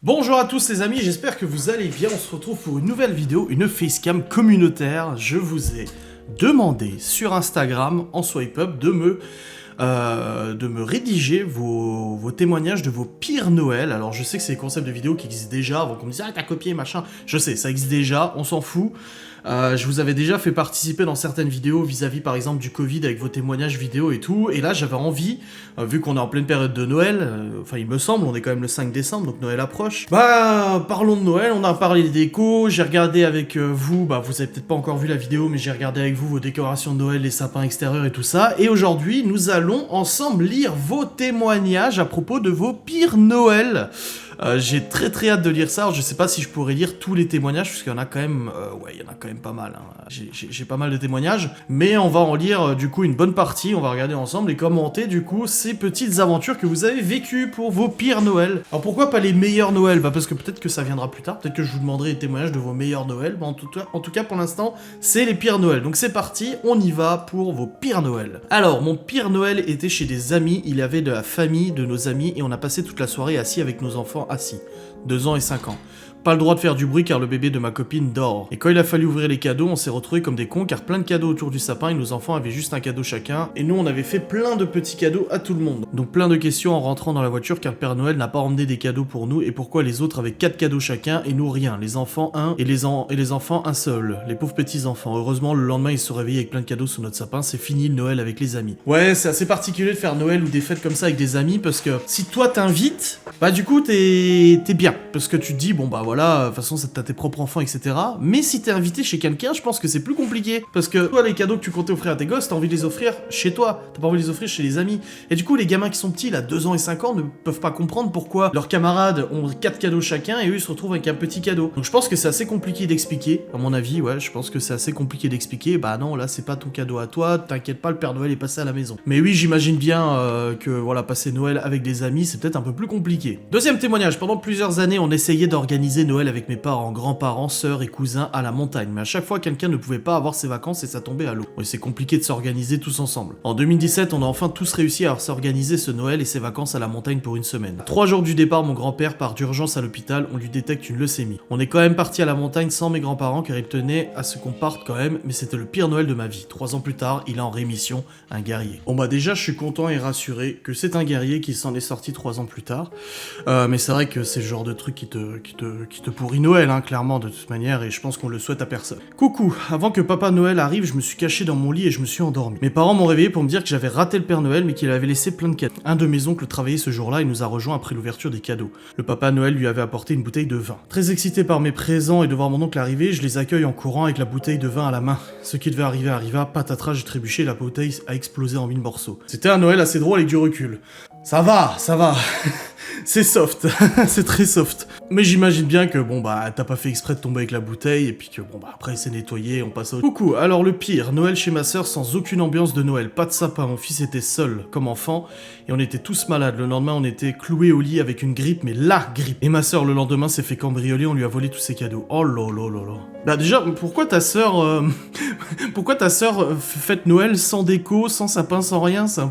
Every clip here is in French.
Bonjour à tous les amis, j'espère que vous allez bien. On se retrouve pour une nouvelle vidéo, une facecam communautaire. Je vous ai demandé sur Instagram, en swipe up, de me rédiger vos témoignages de vos pires Noël. Alors je sais que c'est des concepts de vidéos qui existent déjà, avant qu'on me dise « Ah, t'as copié, machin ». Je sais, ça existe déjà, on s'en fout. Je vous avais déjà fait participer dans certaines vidéos vis-à-vis par exemple du Covid avec vos témoignages vidéo et tout, et là j'avais envie, vu qu'on est en pleine période de Noël, enfin il me semble, on est quand même le 5 décembre, donc Noël approche, parlons de Noël, on a parlé des décos, j'ai regardé avec vous, vous avez peut-être pas encore vu la vidéo, mais j'ai regardé avec vous vos décorations de Noël, les sapins extérieurs et tout ça, et aujourd'hui nous allons ensemble lire vos témoignages à propos de vos pires Noël. J'ai très hâte de lire ça. Alors, je sais pas si je pourrais lire tous les témoignages, parce qu'il y en a quand même, il y en a quand même pas mal. Hein. J'ai pas mal de témoignages, mais on va en lire du coup une bonne partie. On va regarder ensemble et commenter du coup ces petites aventures que vous avez vécues pour vos pires Noël. Alors pourquoi pas les meilleurs Noël? Parce que peut-être que ça viendra plus tard. Peut-être que je vous demanderai des témoignages de vos meilleurs Noël. En tout cas pour l'instant, c'est les pires Noël. Donc c'est parti, on y va pour vos pires Noël. Alors mon pire Noël était chez des amis. Il y avait de la famille de nos amis et on a passé toute la soirée assis avec nos enfants assis, 2 ans et 5 ans. Pas le droit de faire du bruit car le bébé de ma copine dort. Et quand il a fallu ouvrir les cadeaux, on s'est retrouvés comme des cons car plein de cadeaux autour du sapin et nos enfants avaient juste un cadeau chacun. Et nous on avait fait plein de petits cadeaux à tout le monde. Donc plein de questions en rentrant dans la voiture car Père Noël n'a pas emmené des cadeaux pour nous et pourquoi les autres avaient 4 cadeaux chacun et nous rien. Les enfants un et les enfants un seul. Les pauvres petits enfants. Heureusement le lendemain ils se sont réveillés avec plein de cadeaux sous notre sapin. C'est fini le Noël avec les amis. Ouais, c'est assez particulier de faire Noël ou des fêtes comme ça avec des amis parce que si toi t'invites, du coup t'es bien. Parce que tu te dis voilà, de toute façon t'as tes propres enfants, etc. Mais si t'es invité chez quelqu'un, je pense que c'est plus compliqué. Parce que toi, les cadeaux que tu comptais offrir à tes gosses, t'as envie de les offrir chez toi. T'as pas envie de les offrir chez les amis. Et du coup, les gamins qui sont petits, là, 2 ans et 5 ans, ne peuvent pas comprendre pourquoi leurs camarades ont 4 cadeaux chacun et eux, ils se retrouvent avec un petit cadeau. Donc je pense que c'est assez compliqué d'expliquer. À mon avis, ouais, je pense que c'est assez compliqué d'expliquer. Non, là, c'est pas ton cadeau à toi. T'inquiète pas, le Père Noël est passé à la maison. Mais oui, j'imagine bien que, voilà, passer Noël avec des amis, c'est peut-être un peu plus compliqué. Deuxième témoignage. Pendant plusieurs années, on essayait d'organiser Noël avec mes parents, grands-parents, sœurs et cousins à la montagne, mais à chaque fois quelqu'un ne pouvait pas avoir ses vacances et ça tombait à l'eau. Et c'est compliqué de s'organiser tous ensemble. En 2017, on a enfin tous réussi à s'organiser ce Noël et ses vacances à la montagne pour une semaine. 3 jours du départ, mon grand-père part d'urgence à l'hôpital, on lui détecte une leucémie. On est quand même parti à la montagne sans mes grands-parents car ils tenaient à ce qu'on parte quand même, mais c'était le pire Noël de ma vie. 3 ans plus tard, il est en rémission, un guerrier. Déjà je suis content et rassuré que c'est un guerrier qui s'en est sorti 3 ans plus tard. Mais c'est vrai que c'est le genre de truc qui te pourrit Noël, hein, clairement, de toute manière, et je pense qu'on le souhaite à personne. Coucou, avant que Papa Noël arrive, je me suis caché dans mon lit et je me suis endormi. Mes parents m'ont réveillé pour me dire que j'avais raté le Père Noël, mais qu'il avait laissé plein de cadeaux. Un de mes oncles travaillait ce jour-là et nous a rejoint après l'ouverture des cadeaux. Le Papa Noël lui avait apporté une bouteille de vin. Très excité par mes présents et de voir mon oncle arriver, je les accueille en courant avec la bouteille de vin à la main. Ce qui devait arriver arriva, patatras, j'ai trébuché, la bouteille a explosé en 1000 morceaux. C'était un Noël assez drôle avec du recul. Ça va. C'est soft, c'est très soft. Mais j'imagine bien que t'as pas fait exprès de tomber avec la bouteille et puis que après c'est nettoyé, on passe au... Coucou, alors le pire, Noël chez ma sœur sans aucune ambiance de Noël, pas de sapin, mon fils était seul comme enfant et on était tous malades. Le lendemain on était cloués au lit avec une grippe, mais la grippe. Et ma sœur le lendemain s'est fait cambrioler, on lui a volé tous ses cadeaux. Oh là là là là. Déjà, pourquoi ta sœur fête Noël sans déco, sans sapin, sans rien? C'est un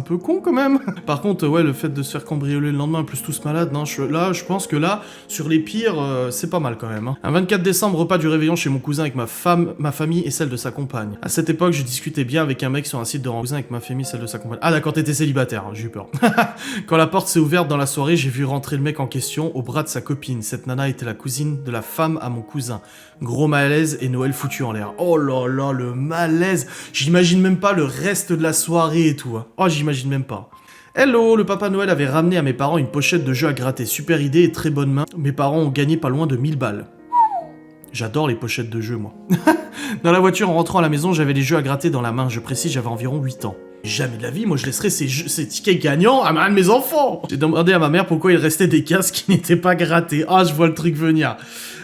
peu con quand même. Par contre, ouais, le fait de se faire cambrioler le lendemain, plus tous malades, non, je pense que là, sur les pires, c'est pas mal quand même. Hein. Un 24 décembre, repas du réveillon chez mon cousin avec ma famille et celle de sa compagne. À cette époque, je discutais bien avec un mec sur un site de rencontre avec ma famille et celle de sa compagne. Ah d'accord, t'étais célibataire, hein, j'ai eu peur. Quand la porte s'est ouverte dans la soirée, j'ai vu rentrer le mec en question au bras de sa copine. Cette nana était la cousine de la femme à mon cousin. Gros malaise et Noël foutu en l'air. Oh là là, le malaise. J'imagine même pas le reste de la soirée et tout. Hein. Oh, j'imagine même pas. Hello, le Papa Noël avait ramené à mes parents une pochette de jeux à gratter. Super idée et très bonne main. Mes parents ont gagné pas loin de 1000 balles. J'adore les pochettes de jeux, moi. Dans la voiture, en rentrant à la maison, j'avais les jeux à gratter dans la main. Je précise, j'avais environ 8 ans. Jamais de la vie, moi je laisserais ces tickets gagnants à un de mes enfants. J'ai demandé à ma mère pourquoi il restait des cases qui n'étaient pas grattées. Ah, je vois le truc venir.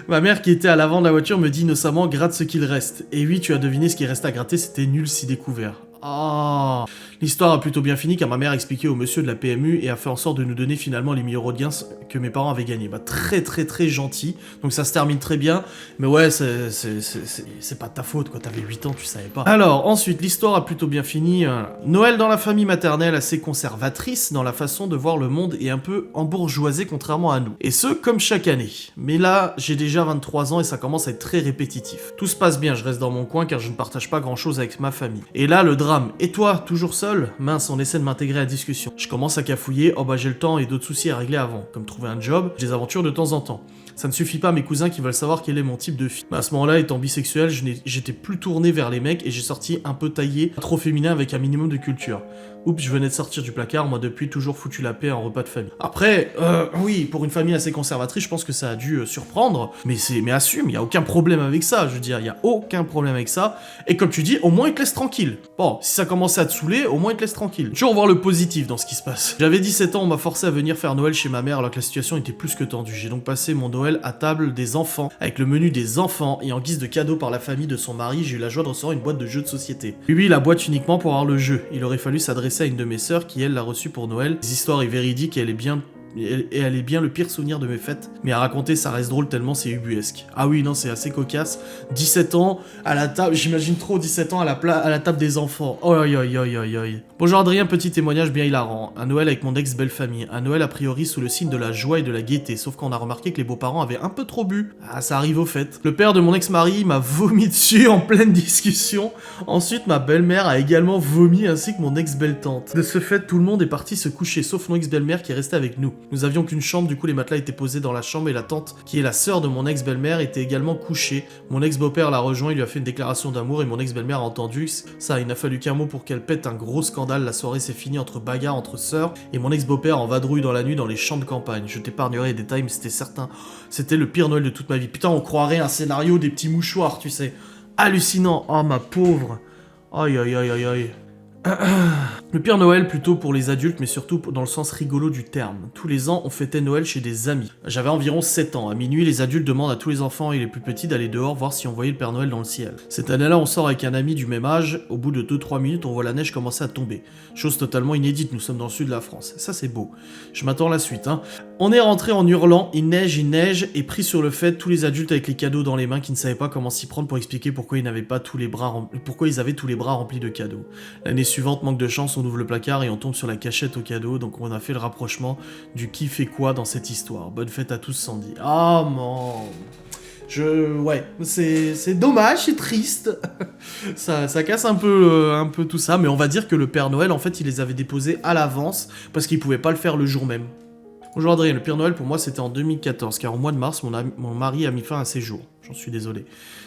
Ma mère qui était à l'avant de la voiture me dit innocemment gratte ce qu'il reste. Et oui, tu as deviné ce qui reste à gratter, c'était nul si découvert. Ah, l'histoire a plutôt bien fini car ma mère a expliqué au monsieur de la PMU et a fait en sorte de nous donner finalement les 1000 € de gains que mes parents avaient gagnés. Bah très très très gentil, donc ça se termine très bien, mais ouais c'est pas de ta faute quoi, t'avais 8 ans, tu savais pas. Alors ensuite, l'histoire a plutôt bien fini. Noël dans la famille maternelle assez conservatrice dans la façon de voir le monde et un peu embourgeoisée contrairement à nous. Et ce, comme chaque année. Mais là, j'ai déjà 23 ans et ça commence à être très répétitif. Tout se passe bien, je reste dans mon coin car je ne partage pas grand chose avec ma famille. Et là, le drame. Et toi, toujours seul? Mince, on essaie de m'intégrer à la discussion. Je commence à cafouiller, oh bah j'ai le temps et d'autres soucis à régler avant, comme trouver un job, des aventures de temps en temps. Ça ne suffit pas à mes cousins qui veulent savoir quel est mon type de fille. Mais à ce moment-là, étant bisexuel, j'étais plus tourné vers les mecs et j'ai sorti un peu taillé, trop féminin avec un minimum de culture. Oups, je venais de sortir du placard, moi depuis toujours foutu la paix en repas de famille. Après, oui, pour une famille assez conservatrice, je pense que ça a dû surprendre, mais assume, il y a aucun problème avec ça, je veux dire, il y a aucun problème avec ça. Et comme tu dis, au moins il te laisse tranquille. Bon, si ça commençait à te saouler, au moins il te laisse tranquille. Toujours voir le positif dans ce qui se passe. J'avais 17 ans, on m'a forcé à venir faire Noël chez ma mère alors que la situation était plus que tendue. J'ai donc passé mon Noël à table des enfants, avec le menu des enfants, et en guise de cadeau par la famille de son mari, j'ai eu la joie de recevoir une boîte de jeux de société. Oui, la boîte uniquement pour avoir le jeu. Il aurait fallu s'adresser à une de mes sœurs qui, elle, l'a reçue pour Noël. L'histoire est véridique et elle est bien le pire souvenir de mes fêtes. Mais à raconter, ça reste drôle tellement c'est ubuesque. Ah oui, non, c'est assez cocasse. 17 ans, à la table, j'imagine trop 17 ans à la table des enfants. Oh aïe aïe aïe aïe aïe. Bonjour Adrien, petit témoignage bien hilarant. Un Noël avec mon ex-belle famille. Un Noël a priori sous le signe de la joie et de la gaieté. Sauf qu'on a remarqué que les beaux-parents avaient un peu trop bu. Ah, ça arrive au fait. Le père de mon ex-mari m'a vomi dessus en pleine discussion. Ensuite, ma belle-mère a également vomi ainsi que mon ex-belle-tante. De ce fait, tout le monde est parti se coucher, sauf mon ex-belle-mère qui est restée avec nous. Nous avions qu'une chambre, du coup les matelas étaient posés dans la chambre et la tante, qui est la sœur de mon ex-belle-mère, était également couchée. Mon ex-beau-père l'a rejoint, il lui a fait une déclaration d'amour et mon ex-belle-mère a entendu ça. Il n'a fallu qu'un mot pour qu'elle pète un gros scandale. La soirée s'est finie entre bagarres entre sœurs et mon ex-beau-père en vadrouille dans la nuit dans les champs de campagne. Je t'épargnerai les détails, mais c'était certain. C'était le pire Noël de toute ma vie. Putain, on croirait un scénario des petits mouchoirs, tu sais. Hallucinant. Oh ma pauvre. Aïe aïe aïe aïe aïe. Le pire Noël plutôt pour les adultes, mais surtout dans le sens rigolo du terme. Tous les ans, on fêtait Noël chez des amis. J'avais environ 7 ans. À minuit, les adultes demandent à tous les enfants et les plus petits d'aller dehors voir si on voyait le Père Noël dans le ciel. Cette année-là, on sort avec un ami du même âge. Au bout de 2-3 minutes, on voit la neige commencer à tomber. Chose totalement inédite, nous sommes dans le sud de la France. Ça, c'est beau. Je m'attends à la suite, hein. On est rentré en hurlant, il neige, et pris sur le fait, tous les adultes avec les cadeaux dans les mains qui ne savaient pas comment s'y prendre pour expliquer pourquoi ils n'avaient pas tous les bras pourquoi ils avaient tous les bras remplis de cadeaux. L'année suivante, manque de chance, on ouvre le placard et on tombe sur la cachette aux cadeaux, donc on a fait le rapprochement du qui fait quoi dans cette histoire. Bonne fête à tous, Sandy. Ah, man. Ouais, c'est dommage, c'est triste. ça casse un peu tout ça, mais on va dire que le Père Noël, en fait, il les avait déposés à l'avance parce qu'il pouvait pas le faire le jour même. Bonjour Adrien, le Père Noël pour moi c'était en 2014, car au mois de mars, mon mari a mis fin à ses jours. J'en suis désolé.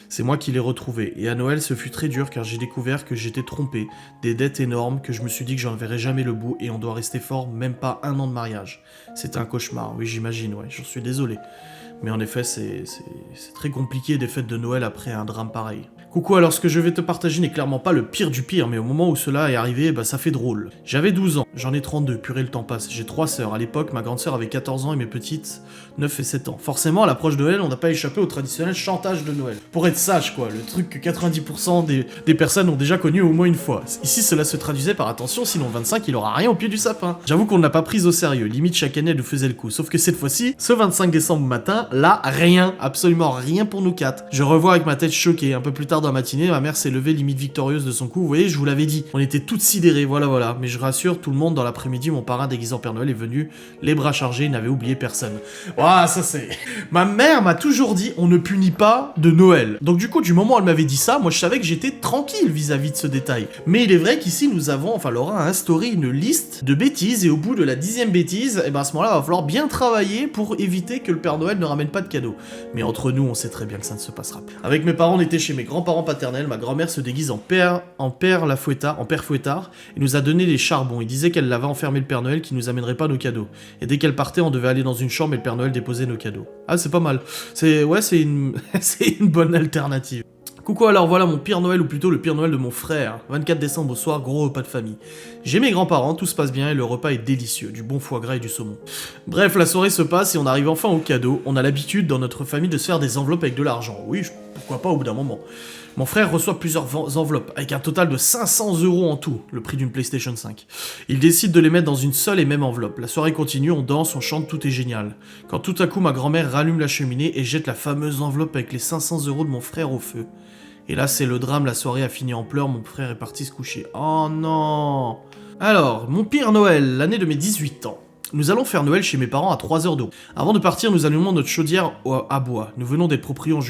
C'est moi qui l'ai retrouvé. Et à Noël, ce fut très dur car j'ai découvert que j'étais trompé, des dettes énormes, que je me suis dit que j'en verrais jamais le bout et on doit rester fort, même pas 1 an de mariage. C'était un cauchemar, oui j'imagine, ouais, j'en suis désolé. Mais en effet, c'est très compliqué des fêtes de Noël après un drame pareil. Coucou, alors ce que je vais te partager n'est clairement pas le pire du pire, mais au moment où cela est arrivé, bah ça fait drôle. J'avais 12 ans, j'en ai 32, purée le temps passe. J'ai 3 sœurs, à l'époque ma grande sœur avait 14 ans et mes petites 9 et 7 ans. Forcément, à l'approche de Noël, on n'a pas échappé au traditionnel chantage de Noël. Pour être sage quoi, le truc que 90% des personnes ont déjà connu au moins une fois. Ici, cela se traduisait par attention, sinon 25 il aura rien au pied du sapin. J'avoue qu'on ne l'a pas prise au sérieux, limite chaque année elle nous faisait le coup. Sauf que cette fois-ci, ce 25 décembre matin, là, rien, absolument rien pour nous 4. Je revois avec ma tête choquée, un peu plus tard dans la matinée, ma mère s'est levée limite victorieuse de son coup, vous voyez, je vous l'avais dit, on était toutes sidérées, voilà, mais je rassure tout le monde, dans l'après-midi, mon parrain déguisé en Père Noël est venu, les bras chargés, il n'avait oublié personne. Ouah, ça c'est... Ma mère m'a toujours dit, on ne punit pas de Noël. Donc du coup, du moment où elle m'avait dit ça, moi je savais que j'étais tranquille vis-à-vis de ce détail. Mais il est vrai qu'ici, nous avons, enfin Laura a instauré une liste de bêtises, et au bout de la 10e bêtise, et ben à ce moment-là, il va falloir bien travailler pour éviter que le Père Noël ne ramène pas de cadeaux. Mais entre nous, on sait très bien que ça ne se passera pas. Avec mes parents, on était chez mes grands-parents paternels, ma grand-mère se déguise en père fouettard, et nous a donné des charbons. Il disait qu'elle l'avait enfermé le Père Noël qui nous amènerait pas nos cadeaux. Et dès qu'elle partait, on devait aller dans une chambre et le Père Noël déposait nos cadeaux. Ah, c'est pas mal. C'est une bonne alternative. Coucou, alors voilà mon pire Noël, ou plutôt le pire Noël de mon frère. 24 décembre au soir, gros repas de famille. J'ai mes grands-parents, tout se passe bien et le repas est délicieux, du bon foie gras et du saumon. Bref, la soirée se passe et on arrive enfin au cadeau. On a l'habitude dans notre famille de se faire des enveloppes avec de l'argent. Oui, pourquoi pas au bout d'un moment. Mon frère reçoit plusieurs enveloppes, avec un total de 500 € en tout, le prix d'une PlayStation 5. Il décide de les mettre dans une seule et même enveloppe. La soirée continue, on danse, on chante, tout est génial. Quand tout à coup ma grand-mère rallume la cheminée et jette la fameuse enveloppe avec les 500 € de mon frère au feu. Et là c'est le drame, la soirée a fini en pleurs, mon frère est parti se coucher. Oh non! Alors, mon pire Noël, l'année de mes 18 ans. Nous allons faire Noël chez mes parents à 3 heures d'eau. Avant de partir, nous allumons notre chaudière à bois. Nous venons d'être propriétaires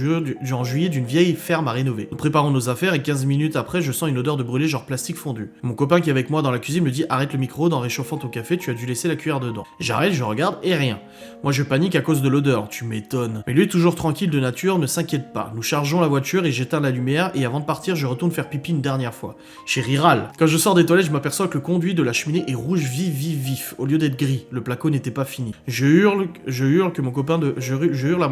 en juillet d'une vieille ferme à rénover. Nous préparons nos affaires et 15 minutes après, je sens une odeur de brûlé genre plastique fondu. Mon copain qui est avec moi dans la cuisine me dit « Arrête le micro-ondes en réchauffant ton café, tu as dû laisser la cuillère dedans. » J'arrête, je regarde et rien. Moi je panique à cause de l'odeur, tu m'étonnes. Mais lui toujours tranquille de nature, ne s'inquiète pas. Nous chargeons la voiture et j'éteins la lumière et avant de partir, je retourne faire pipi une dernière fois. Chérie râle. Quand je sors des toilettes, je m'aperçois que le conduit de la cheminée est rouge vif au lieu d'être gris. Le placo n'était pas fini. Je hurle à mon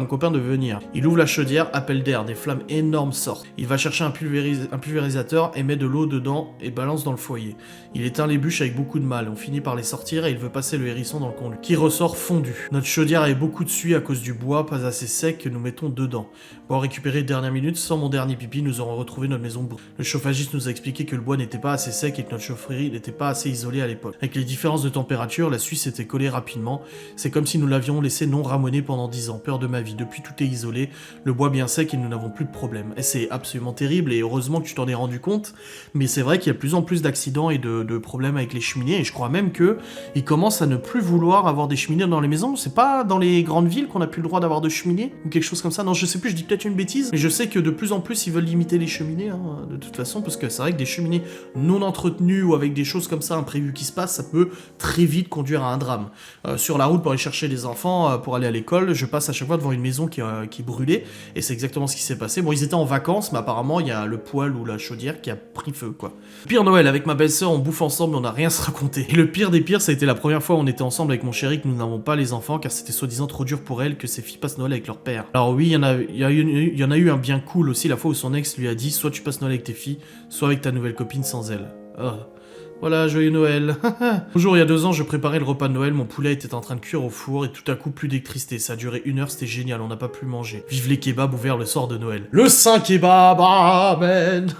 copain de venir. Il ouvre la chaudière, appel d'air, des flammes énormes sortent. Il va chercher un pulvérisateur et met de l'eau dedans et balance dans le foyer. Il éteint les bûches avec beaucoup de mal. On finit par les sortir et il veut passer le hérisson dans le conduit, qui ressort fondu. Notre chaudière avait beaucoup de suie à cause du bois, pas assez sec que nous mettons dedans. Pour récupérer dernière minute, sans mon dernier pipi, nous aurons retrouvé notre maison brûlée. Le chauffagiste nous a expliqué que le bois n'était pas assez sec et que notre chaufferie n'était pas assez isolée à l'époque. Avec les différences de température, la suie s'était collée rapidement. C'est comme si nous l'avions laissé non ramoné pendant 10 ans. Peur de ma vie. Depuis, tout est isolé, le bois bien sec et nous n'avons plus de problème. Et c'est absolument terrible et heureusement que tu t'en es rendu compte. Mais c'est vrai qu'il y a de plus en plus d'accidents et de problèmes avec les cheminées. Et je crois même qu'ils commencent à ne plus vouloir avoir des cheminées dans les maisons. C'est pas dans les grandes villes qu'on a plus le droit d'avoir de cheminées ou quelque chose comme ça. Non, je sais plus, je dis peut-être une bêtise. Mais je sais que de plus en plus, ils veulent limiter les cheminées, hein, de toute façon. Parce que c'est vrai que des cheminées non entretenues ou avec des choses comme ça imprévues qui se passent, ça peut très vite conduire à un drame. Sur la route pour aller chercher les enfants, pour aller à l'école, je passe à chaque fois devant une maison qui brûlait, et c'est exactement ce qui s'est passé. Bon, ils étaient en vacances, mais apparemment, il y a le poêle ou la chaudière qui a pris feu, quoi. Pire Noël, avec ma belle-sœur, on bouffe ensemble, mais on n'a rien à se raconter. Et le pire des pires, ça a été la première fois où on était ensemble avec mon chéri, que nous n'avons pas les enfants, car c'était soi-disant trop dur pour elle que ses filles passent Noël avec leur père. Alors oui, il y en a eu un bien cool aussi, la fois où son ex lui a dit, soit tu passes Noël avec tes filles, soit avec ta nouvelle copine sans elle. Oh. Voilà, joyeux Noël. Bonjour, il y a 2 ans, je préparais le repas de Noël, mon poulet était en train de cuire au four et tout à coup plus d'électricité. Ça a duré 1 heure, c'était génial, on n'a pas pu manger. Vive les kebabs ouverts le soir de Noël. Le Saint Kebab, amen.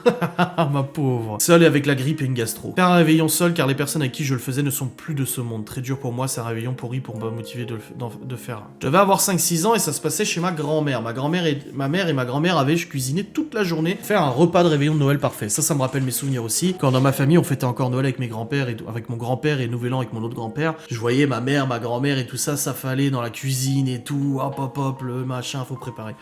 Ma pauvre. Seul et avec la grippe et une gastro. Faire un réveillon seul car les personnes avec qui je le faisais ne sont plus de ce monde. Très dur pour moi, c'est un réveillon pourri pour me motiver de faire. Je devais avoir 5-6 ans et ça se passait chez ma grand-mère. Ma mère et ma grand-mère avaient cuisiné toute la journée, faire un repas de réveillon de Noël parfait. Ça me rappelle mes souvenirs aussi. Quand dans ma famille on fêtait encore Noël avec mes grands-pères et avec mon grand-père et Nouvel An avec mon autre grand-père, je voyais ma mère, ma grand-mère et tout ça s'affaler dans la cuisine et tout, hop, le machin, faut préparer.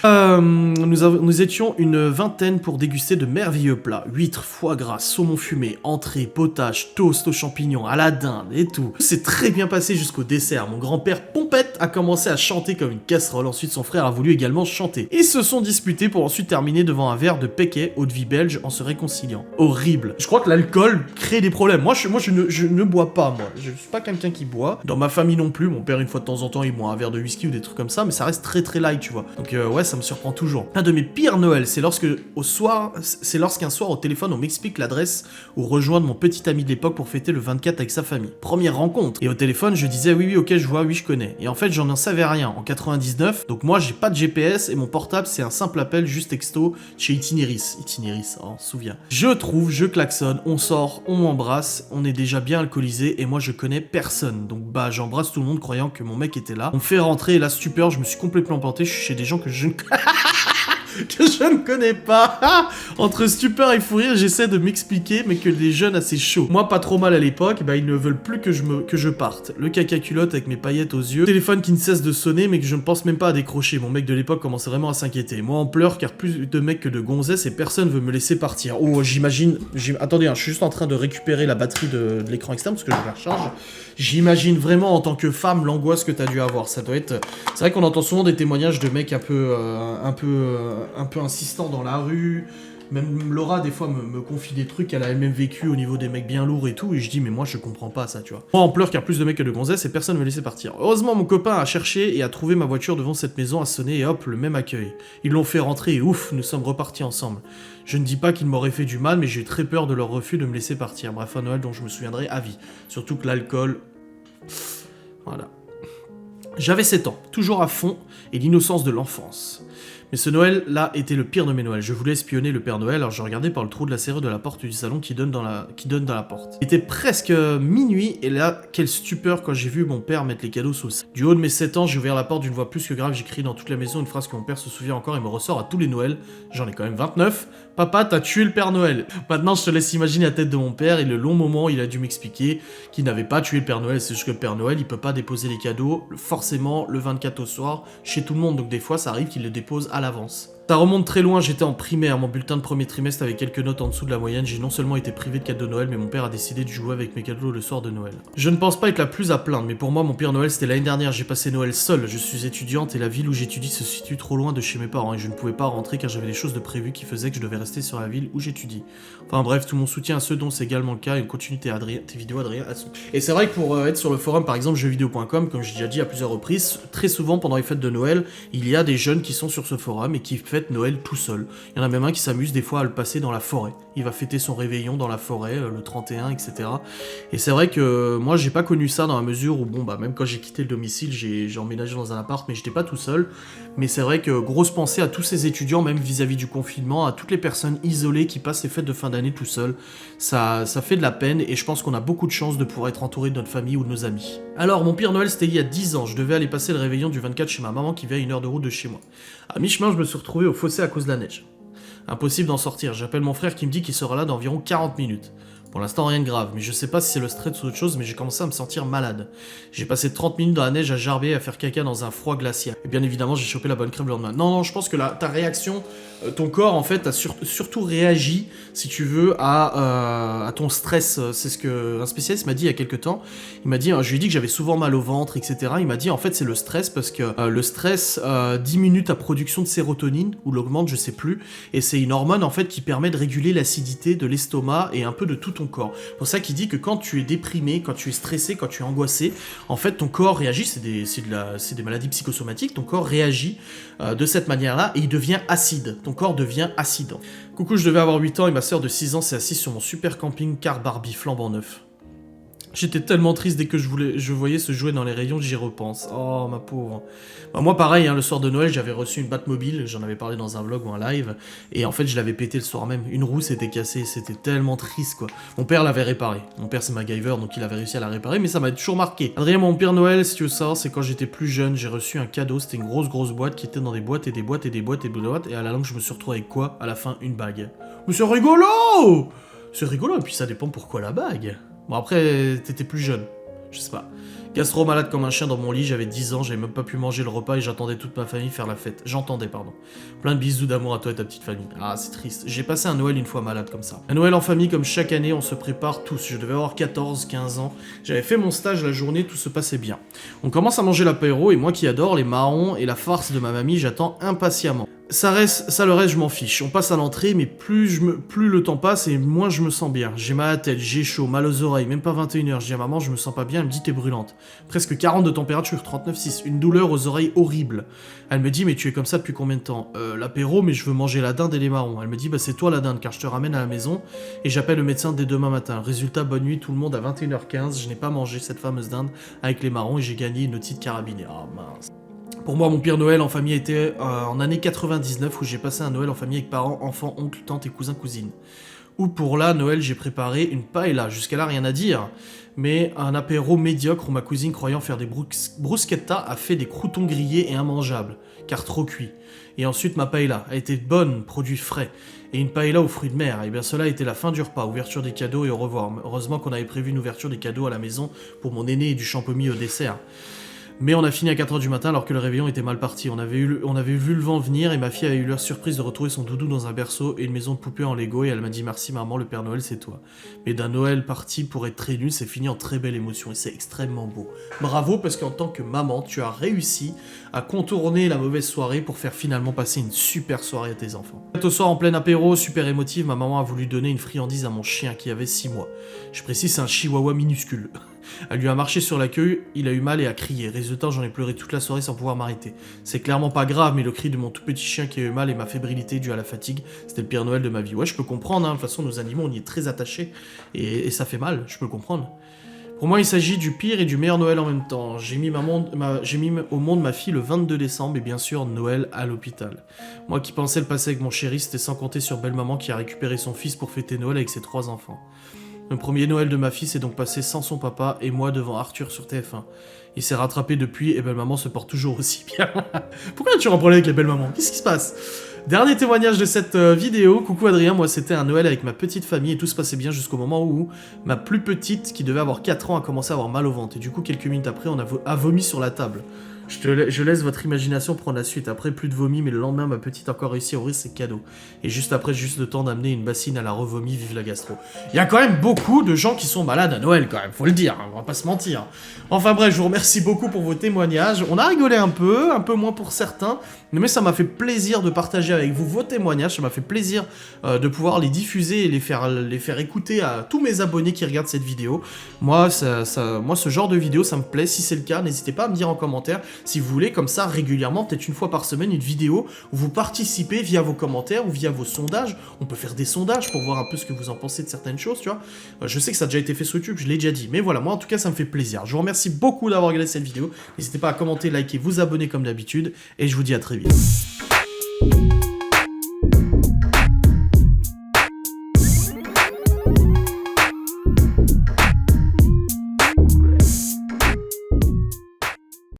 Nous étions une vingtaine pour déguster de merveilleux plats, huîtres, foie gras, saumon fumé, entrée, potage, toast aux champignons, à la dinde et tout. C'est très bien passé jusqu'au dessert. Mon grand-père Pompette a commencé à chanter comme une casserole, ensuite son frère a voulu également chanter. Ils se sont disputés pour ensuite terminer devant un verre de Péquet, eau de vie belge, en se réconciliant. Horrible. Je crois que l'alcool crée des problèmes. Moi, je ne bois pas, moi. Je suis pas quelqu'un qui boit. Dans ma famille non plus. Mon père, une fois de temps en temps, il boit un verre de whisky ou des trucs comme ça, mais ça reste très très light, tu vois. Donc ouais, ça me surprend toujours. Un de mes pires Noëls, c'est lorsqu'un soir au téléphone, on m'explique l'adresse où rejoindre mon petit ami de l'époque pour fêter le 24 avec sa famille. Première rencontre. Et au téléphone, je disais oui, ok, je vois, oui, je connais. Et en fait, j'en savais rien. En 99, donc moi, j'ai pas de GPS et mon portable, c'est un simple appel juste texto chez Itinéris. Itinéris, on se souvient. Je klaxonne, on sort, on m'embrasse, on est déjà bien alcoolisé et moi je connais personne. Donc bah j'embrasse tout le monde croyant que mon mec était là. On me fait rentrer et là stupeur, je me suis complètement planté, je suis chez des gens que je ne connais pas. Entre stupeur et fou rire, j'essaie de m'expliquer, mais que les jeunes assez chauds. Moi, pas trop mal à l'époque, bah ils ne veulent plus que je parte. Le caca culotte avec mes paillettes aux yeux, téléphone qui ne cesse de sonner, mais que je ne pense même pas à décrocher. Mon mec de l'époque commençait vraiment à s'inquiéter. Moi, en pleurs, car plus de mecs que de gonzesses et personne veut me laisser partir. Oh, j'imagine. Attendez, hein, je suis juste en train de récupérer la batterie de l'écran externe parce que je la recharge. J'imagine vraiment en tant que femme l'angoisse que t'as dû avoir. Ça doit être. C'est vrai qu'on entend souvent des témoignages de mecs un peu insistants dans la rue. Même Laura, des fois, me confie des trucs qu'elle a elle-même vécu au niveau des mecs bien lourds et tout, et je dis, mais moi, je comprends pas ça, tu vois. Moi, en pleurs car plus de mecs que de gonzesses, et personne ne me laissait partir. Heureusement, mon copain a cherché et a trouvé ma voiture devant cette maison, a sonné, et hop, le même accueil. Ils l'ont fait rentrer, et ouf, nous sommes repartis ensemble. Je ne dis pas qu'ils m'auraient fait du mal, mais j'ai eu très peur de leur refus de me laisser partir. Bref, un Noël dont je me souviendrai à vie. Surtout que l'alcool... Voilà. J'avais 7 ans, toujours à fond, et l'innocence de l'enfance. Mais ce Noël-là était le pire de mes Noëls. Je voulais espionner le Père Noël, alors je regardais par le trou de la serrure de la porte du salon qui donne dans la porte. Il était presque minuit, et là, quelle stupeur quand j'ai vu mon père mettre les cadeaux sous le sapin. Du haut de mes 7 ans, j'ai ouvert la porte d'une voix plus que grave, j'ai crié dans toute la maison une phrase que mon père se souvient encore et me ressort à tous les Noëls. J'en ai quand même 29. Papa, t'as tué le Père Noël. Maintenant, je te laisse imaginer la tête de mon père et le long moment, il a dû m'expliquer qu'il n'avait pas tué le Père Noël. C'est juste que le Père Noël, il peut pas déposer les cadeaux forcément le 24 au soir chez tout le monde. Donc des fois, ça arrive qu'il les dépose à l'avance. Ça remonte très loin, j'étais en primaire, mon bulletin de premier trimestre avait quelques notes en dessous de la moyenne, j'ai non seulement été privé de cadeaux de Noël, mais mon père a décidé de jouer avec mes cadeaux le soir de Noël. Je ne pense pas être la plus à plaindre, mais pour moi mon pire Noël c'était l'année dernière, j'ai passé Noël seul, je suis étudiante et la ville où j'étudie se situe trop loin de chez mes parents et je ne pouvais pas rentrer car j'avais des choses de prévues qui faisaient que je devais rester sur la ville où j'étudie. Enfin bref, tout mon soutien à ceux dont c'est également le cas et continue tes vidéos Adrien. Et c'est vrai que pour être sur le forum par exemple jeuxvideo.com, comme j'ai déjà dit à plusieurs reprises, très souvent pendant les fêtes de Noël, il y a des jeunes qui sont sur ce forum et qui fêtent Noël tout seul. Il y en a même un qui s'amuse des fois à le passer dans la forêt. Il va fêter son réveillon dans la forêt, le 31, etc. Et c'est vrai que moi, j'ai pas connu ça dans la mesure où, bon, bah, même quand j'ai quitté le domicile, j'ai emménagé dans un appart, mais j'étais pas tout seul. Mais c'est vrai que grosse pensée à tous ces étudiants, même vis-à-vis du confinement, à toutes les personnes isolées qui passent les fêtes de fin d'année tout seuls. Ça fait de la peine et je pense qu'on a beaucoup de chance de pouvoir être entouré de notre famille ou de nos amis. Alors, mon pire Noël, c'était il y a 10 ans. Je devais aller passer le réveillon du 24 chez ma maman qui vit à 1 heure de route de chez moi. À mi-chemin, je me suis retrouvé au fossé à cause de la neige. Impossible d'en sortir, j'appelle mon frère qui me dit qu'il sera là dans environ 40 minutes. Pour l'instant rien de grave, mais je sais pas si c'est le stress ou autre chose, mais j'ai commencé à me sentir malade. J'ai passé 30 minutes dans la neige à gerber et à faire caca dans un froid glacial. Et bien évidemment j'ai chopé la bonne crève le lendemain. Non, je pense que ta réaction, ton corps en fait a surtout réagi, si tu veux, à ton stress. C'est ce qu'un spécialiste m'a dit il y a quelques temps. Il m'a dit, je lui ai dit que j'avais souvent mal au ventre, etc. Il m'a dit en fait c'est le stress parce que le stress diminue ta production de sérotonine, ou l'augmente, je sais plus, et c'est une hormone en fait qui permet de réguler l'acidité de l'estomac et un peu de tout ton corps. C'est pour ça qu'il dit que quand tu es déprimé, quand tu es stressé, quand tu es angoissé, en fait ton corps réagit, c'est des maladies psychosomatiques, ton corps réagit de cette manière-là et il devient acide. Ton corps devient acide. Coucou, je devais avoir 8 ans et ma soeur de 6 ans s'est assise sur mon super camping-car Barbie flambant neuf. J'étais tellement triste dès que je voyais ce jouet dans les rayons, j'y repense. Oh, ma pauvre. Bah, moi, pareil, hein, le soir de Noël, j'avais reçu une Batmobile, j'en avais parlé dans un vlog ou un live, et en fait, je l'avais pété le soir même. Une roue s'était cassée, c'était tellement triste, quoi. Mon père l'avait réparé. Mon père, c'est MacGyver, donc il avait réussi à la réparer, mais ça m'a toujours marqué. Adrien, mon pire Noël, si tu veux savoir, c'est quand j'étais plus jeune, j'ai reçu un cadeau, c'était une grosse boîte qui était dans des boîtes et des boîtes et des boîtes et des boîtes, et à la longue, je me suis retrouvé avec quoi? À la fin, une bague. Mais c'est rigolo! C'est rigolo, et puis ça dépend pourquoi la bague. Bon après, t'étais plus jeune, je sais pas. Gastro malade comme un chien dans mon lit, j'avais 10 ans, j'avais même pas pu manger le repas et j'attendais toute ma famille faire la fête. J'entendais, pardon. Plein de bisous d'amour à toi et ta petite famille. Ah, c'est triste. J'ai passé un Noël une fois malade comme ça. Un Noël en famille comme chaque année, on se prépare tous. Je devais avoir 14, 15 ans. J'avais fait mon stage la journée, tout se passait bien. On commence à manger l'apéro et moi qui adore les marrons et la farce de ma mamie, j'attends impatiemment. Ça le reste, je m'en fiche. On passe à l'entrée, mais plus le temps passe et moins je me sens bien. J'ai mal à la tête, j'ai chaud, mal aux oreilles, même pas 21h. Je dis à maman, je me sens pas bien, elle me dit t'es brûlante. Presque 40 de température, 39,6, une douleur aux oreilles horrible. Elle me dit mais tu es comme ça depuis combien de temps? L'apéro, mais je veux manger la dinde et les marrons. Elle me dit bah c'est toi la dinde car je te ramène à la maison et j'appelle le médecin dès demain matin. Résultat, bonne nuit tout le monde à 21h15, je n'ai pas mangé cette fameuse dinde avec les marrons et j'ai gagné une petite carabinée. Ah mince. Pour moi, mon pire Noël en famille était en année 99 où j'ai passé un Noël en famille avec parents, enfants, oncles, tantes et cousins, cousines. Ou pour là, Noël, j'ai préparé une paella. Jusqu'à là, rien à dire. Mais un apéro médiocre où ma cousine, croyant faire des bruschettas, a fait des croûtons grillés et immangeables, car trop cuits. Et ensuite, ma paella a été bonne, produit frais. Et une paella aux fruits de mer. Et bien cela a été la fin du repas, ouverture des cadeaux et au revoir. Heureusement qu'on avait prévu une ouverture des cadeaux à la maison pour mon aîné et du champomis au dessert. Mais on a fini à 4h du matin alors que le réveillon était mal parti. On avait vu le vent venir et ma fille a eu leur surprise de retrouver son doudou dans un berceau et une maison de poupée en Lego et elle m'a dit merci maman, le Père Noël c'est toi. Mais d'un Noël parti pour être très nul, c'est fini en très belle émotion et c'est extrêmement beau. Bravo parce qu'en tant que maman, tu as réussi à contourner la mauvaise soirée pour faire finalement passer une super soirée à tes enfants. Au soir en plein apéro, super émotive, ma maman a voulu donner une friandise à mon chien qui avait 6 mois. Je précise, c'est un chihuahua minuscule. Elle lui a marché sur la queue, il a eu mal et a crié. Résultat, j'en ai pleuré toute la soirée sans pouvoir m'arrêter. C'est clairement pas grave, mais le cri de mon tout petit chien qui a eu mal et ma fébrilité due à la fatigue, c'était le pire Noël de ma vie. Ouais, je peux comprendre, hein. De toute façon, nos animaux, on y est très attachés. Et ça fait mal, je peux comprendre. Pour moi, il s'agit du pire et du meilleur Noël en même temps. J'ai mis au monde ma fille le 22 décembre et bien sûr Noël à l'hôpital. Moi qui pensais le passer avec mon chéri, c'était sans compter sur belle-maman qui a récupéré son fils pour fêter Noël avec ses 3 enfants. Le premier Noël de ma fille s'est donc passé sans son papa et moi devant Arthur sur TF1. Il s'est rattrapé depuis et belle-maman se porte toujours aussi bien. Pourquoi tu as un problème avec les belles-mamans? Qu'est-ce qui se passe? Dernier témoignage de cette vidéo. Coucou Adrien, moi c'était un Noël avec ma petite famille et tout se passait bien jusqu'au moment où ma plus petite, qui devait avoir 4 ans, a commencé à avoir mal au ventre. Et du coup, quelques minutes après, on a vomi sur la table. Je laisse votre imagination prendre la suite. Après, plus de vomi, mais le lendemain, ma petite a encore réussi à ouvrir ses cadeaux. Et juste après, juste le temps d'amener une bassine à la revomi, vive la gastro. Il y a quand même beaucoup de gens qui sont malades à Noël, quand même, faut le dire, hein, on va pas se mentir. Enfin bref, je vous remercie beaucoup pour vos témoignages. On a rigolé un peu moins pour certains, mais ça m'a fait plaisir de partager avec vous vos témoignages. Ça m'a fait plaisir de pouvoir les diffuser et les faire écouter à tous mes abonnés qui regardent cette vidéo. Moi, ce genre de vidéo, ça me plaît. Si c'est le cas, n'hésitez pas à me dire en commentaire si vous voulez, comme ça, régulièrement, peut-être une fois par semaine, une vidéo où vous participez via vos commentaires ou via vos sondages. On peut faire des sondages pour voir un peu ce que vous en pensez de certaines choses, tu vois. Je sais que ça a déjà été fait sur YouTube, je l'ai déjà dit. Mais voilà, moi, en tout cas, ça me fait plaisir. Je vous remercie beaucoup d'avoir regardé cette vidéo. N'hésitez pas à commenter, liker, vous abonner comme d'habitude. Et je vous dis à très vite.